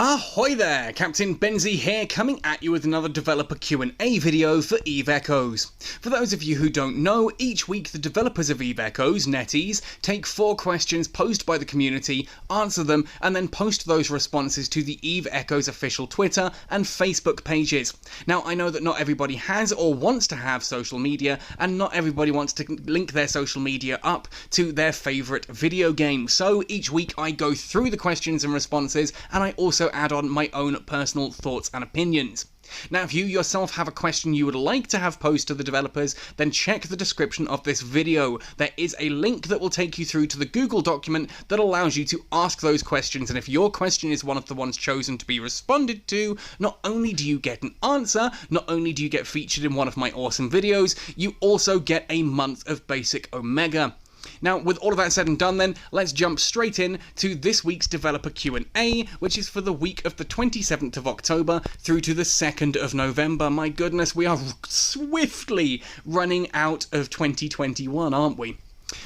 Ahoy there, Captain Benzie here, coming at you with another developer Q&A video for Eve Echoes. For those of you who don't know, each week the developers of Eve Echoes, NetEase, take 4 questions posed by the community, answer them, and then post those responses to the Eve Echoes official Twitter and Facebook pages. Now, I know that not everybody has or wants to have social media, and not everybody wants to link their social media up to their favourite video game, so each week I go through the questions and responses, and I also add on my own personal thoughts and opinions. Now, if you yourself have a question you would like to have posed to the developers, then check the description of this video. There is a link that will take you through to the Google document that allows you to ask those questions, and if your question is one of the ones chosen to be responded to, not only do you get an answer, not only do you get featured in one of my awesome videos, you also get a month of basic Omega. Now, with all of that said and done then, let's jump straight in to this week's developer Q&A, which is for the week of the 27th of October through to the 2nd of November. My goodness, we are swiftly running out of 2021, aren't we?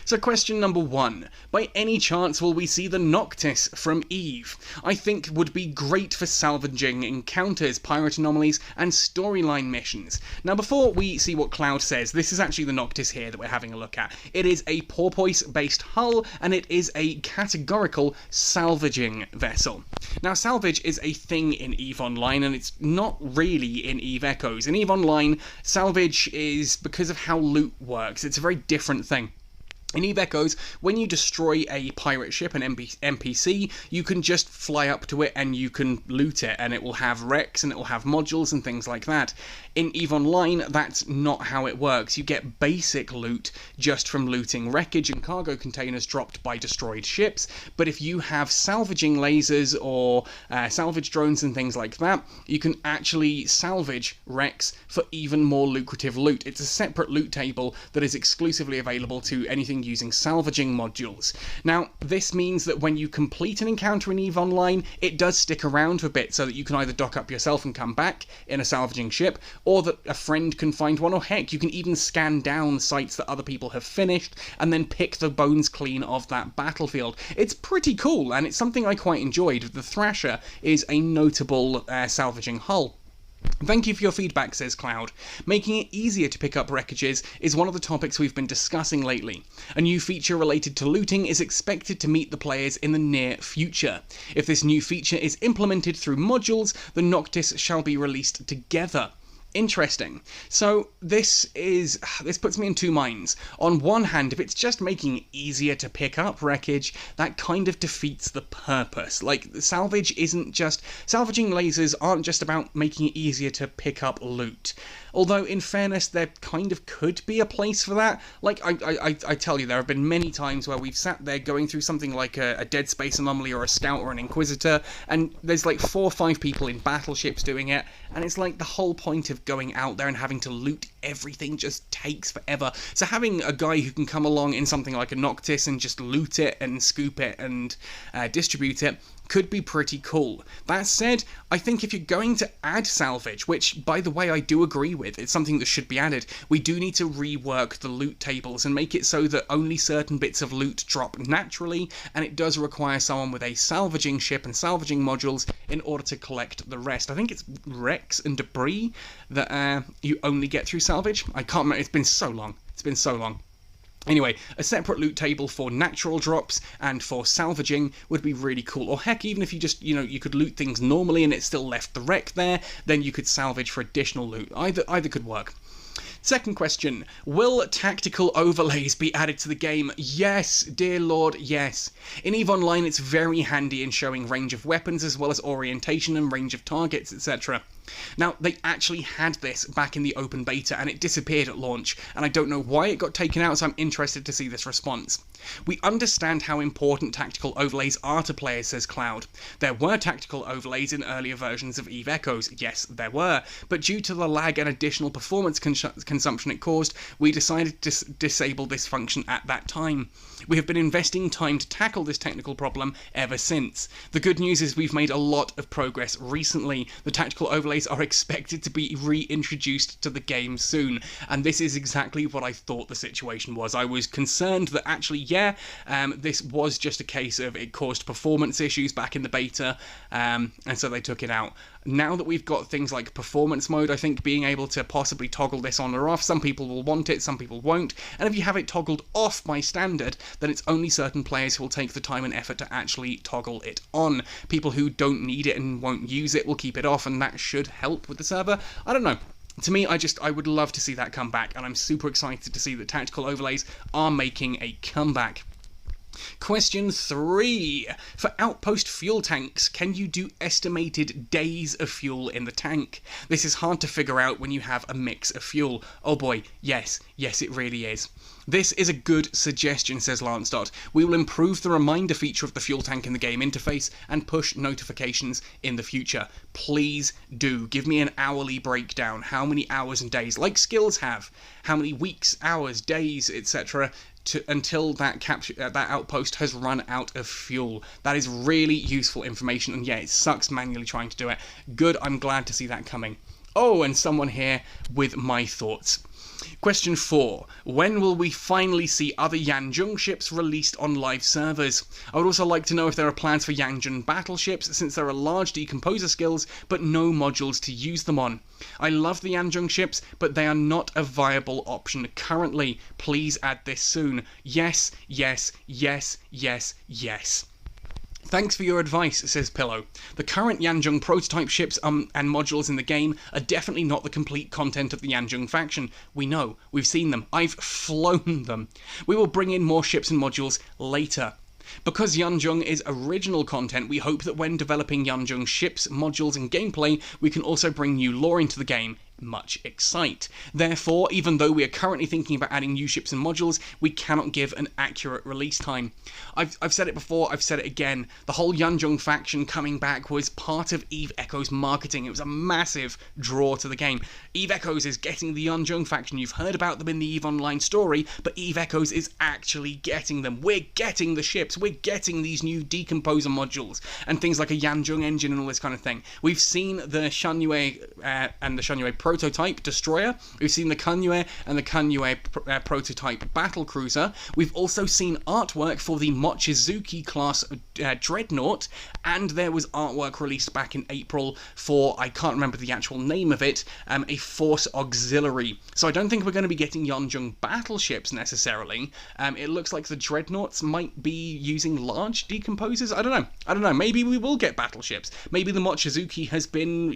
So question number 1. By any chance will we see the Noctis from Eve? I think would be great for salvaging encounters, pirate anomalies, and storyline missions. Now, before we see what Cloud says, this is actually the Noctis here that we're having a look at. It is a porpoise-based hull, and it is a categorical salvaging vessel. Now, salvage is a thing in EVE Online, and it's not really in EVE Echoes. In EVE Online, salvage is, because of how loot works, it's a very different thing. In Eve Echoes, when you destroy a pirate ship, an NPC, you can just fly up to it and you can loot it, and it will have wrecks and it will have modules and things like that. In EVE Online, that's not how it works. You get basic loot just from looting wreckage and cargo containers dropped by destroyed ships, but if you have salvaging lasers or salvage drones and things like that, you can actually salvage wrecks for even more lucrative loot. It's a separate loot table that is exclusively available to anything using salvaging modules. Now, this means that when you complete an encounter in EVE Online, it does stick around for a bit so that you can either dock up yourself and come back in a salvaging ship, or that a friend can find one, or heck, you can even scan down sites that other people have finished and then pick the bones clean of that battlefield. It's pretty cool, and it's something I quite enjoyed. The Thrasher is a notable salvaging hull. Thank you for your feedback, says Cloud. Making it easier to pick up wreckages is one of the topics we've been discussing lately. A new feature related to looting is expected to meet the players in the near future. If this new feature is implemented through modules, the Noctis shall be released together. Interesting. So this puts me in two minds. On one hand, if it's just making it easier to pick up wreckage, that kind of defeats the purpose. Like, salvaging lasers aren't just about making it easier to pick up loot. Although, in fairness, there kind of could be a place for that. Like, I tell you, there have been many times where we've sat there going through something like a Dead Space anomaly or a Scout or an Inquisitor, and there's like 4 or 5 people in battleships doing it, and it's like the whole point of going out there and having to loot everything just takes forever. So having a guy who can come along in something like a Noctis and just loot it and scoop it and distribute it could be pretty cool. That said, I think if you're going to add salvage, which, by the way, I do agree with, it's something that should be added, we do need to rework the loot tables and make it so that only certain bits of loot drop naturally, and it does require someone with a salvaging ship and salvaging modules in order to collect the rest. I think it's wrecks and debris that you only get through salvage. I can't remember, it's been so long. Anyway, a separate loot table for natural drops and for salvaging would be really cool. Or heck, even if you just, you could loot things normally and it still left the wreck there, then you could salvage for additional loot. Either could work. Second question, will tactical overlays be added to the game? Yes, dear lord, yes. In EVE Online, it's very handy in showing range of weapons as well as orientation and range of targets, etc. Now, they actually had this back in the open beta and it disappeared at launch, and I don't know why it got taken out, so I'm interested to see this response. We understand how important tactical overlays are to players, says Cloud. There were tactical overlays in earlier versions of EVE Echoes, yes there were, but due to the lag and additional performance consumption it caused, we decided to disable this function at that time. We have been investing time to tackle this technical problem ever since. The good news is we've made a lot of progress recently. The tactical overlay overlays are expected to be reintroduced to the game soon, and this is exactly what I thought the situation was. I was concerned that actually, this was just a case of it caused performance issues back in the beta, and so they took it out. Now that we've got things like performance mode, I think being able to possibly toggle this on or off, some people will want it, some people won't, and if you have it toggled off by standard, then it's only certain players who will take the time and effort to actually toggle it on. People who don't need it and won't use it will keep it off, and that should help with the server. I don't know. To me, I would love to see that come back, and I'm super excited to see that tactical overlays are making a comeback. Question 3. For outpost fuel tanks, can you do estimated days of fuel in the tank? This is hard to figure out when you have a mix of fuel. Oh boy, yes, it really is. This is a good suggestion, says Lancedot. We will improve the reminder feature of the fuel tank in the game interface and push notifications in the future. Please do. Give me an hourly breakdown. How many hours and days, like skills have. How many weeks, hours, days, etc. Until that outpost has run out of fuel. That is really useful information, and yeah, it sucks manually trying to do it. Good, I'm glad to see that coming. Oh, and someone here with my thoughts. Question 4. When will we finally see other Jung ships released on live servers? I would also like to know if there are plans for Jung battleships, since there are large decomposer skills, but no modules to use them on. I love the Jung ships, but they are not a viable option currently. Please add this soon. Yes, yes, yes, yes, yes. Thanks for your advice, says Pillow. The current Jung prototype ships and modules in the game are definitely not the complete content of the Jung faction. We know. We've seen them. I've flown them. We will bring in more ships and modules later. Because Jung is original content, we hope that when developing Jung ships, modules and gameplay, we can also bring new lore into the game. Much excite. Therefore, even though we are currently thinking about adding new ships and modules, we cannot give an accurate release time. I've said it before, I've said it again. The whole Jung faction coming back was part of Eve Echo's marketing. It was a massive draw to the game. Eve Echoes is getting the Jung faction. You've heard about them in the Eve Online story, but Eve Echoes is actually getting them. We're getting the ships. We're getting these new decomposer modules and things like a Jung engine and all this kind of thing. We've seen the Shunyue and the Shunyue prototype destroyer. We've seen the Kanyue and the Kanyue prototype battle cruiser. We've also seen artwork for the Mochizuki class dreadnought, and there was artwork released back in April for, I can't remember the actual name of it, a force auxiliary. So I don't think we're going to be getting Jung battleships necessarily. It looks like the dreadnoughts might be using large decomposers. I don't know. Maybe we will get battleships. Maybe the Mochizuki has been,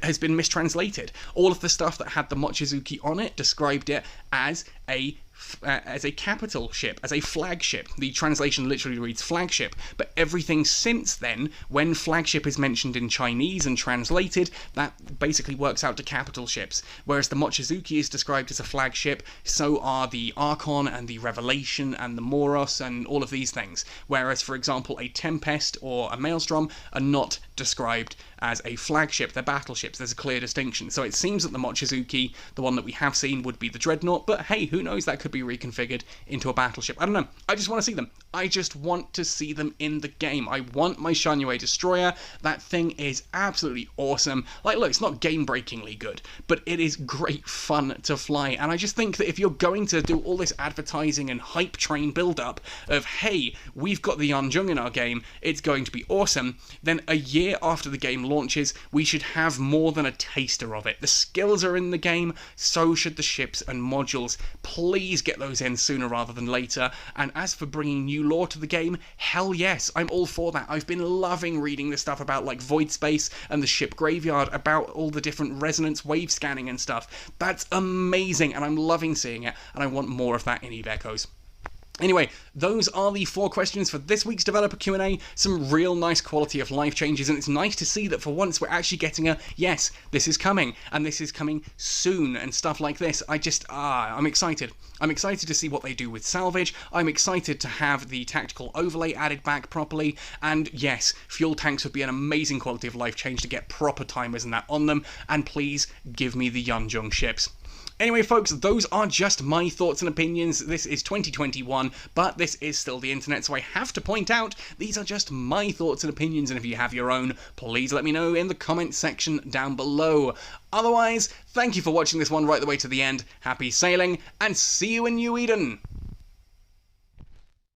has been mistranslated. All of the stuff that had the Mochizuki on it described it as a capital ship, as a flagship. The translation literally reads flagship, but everything since then, when flagship is mentioned in Chinese and translated, that basically works out to capital ships. Whereas the Mochizuki is described as a flagship, so are the Archon and the Revelation and the Moros and all of these things. Whereas, for example, a Tempest or a Maelstrom are not described as a flagship. They're battleships. There's a clear distinction. So it seems that the Mochizuki, the one that we have seen, would be the Dreadnought, but hey, who knows, that could be reconfigured into a battleship. I don't know. I just want to see them. I just want to see them in the game. I want my Shunyue Destroyer. That thing is absolutely awesome. Like, look, it's not game-breakingly good, but it is great fun to fly, and I just think that if you're going to do all this advertising and hype train build-up of, hey, we've got the Jung in our game, it's going to be awesome, then a year after the game launches, we should have more than a taster of it. The skills are in the game, so should the ships and modules. Please get those in sooner rather than later. And as for bringing new lore to the game, hell yes, I'm all for that. I've been loving reading the stuff about like Void Space and the ship graveyard, about all the different resonance wave scanning and stuff. That's amazing, and I'm loving seeing it, and I want more of that in Eve Echoes. Anyway, those are the 4 questions for this week's Developer Q&A. Some real nice quality of life changes, and it's nice to see that for once we're actually getting a, yes, this is coming, and this is coming soon, and stuff like this. I'm excited. I'm excited to see what they do with Salvage. I'm excited to have the tactical overlay added back properly, and yes, fuel tanks would be an amazing quality of life change to get proper timers and that on them, and please give me the Jung ships. Anyway, folks, those are just my thoughts and opinions. This is 2021, but this is still the internet, so I have to point out these are just my thoughts and opinions, and if you have your own, please let me know in the comments section down below. Otherwise, thank you for watching this one right the way to the end. Happy sailing, and see you in New Eden!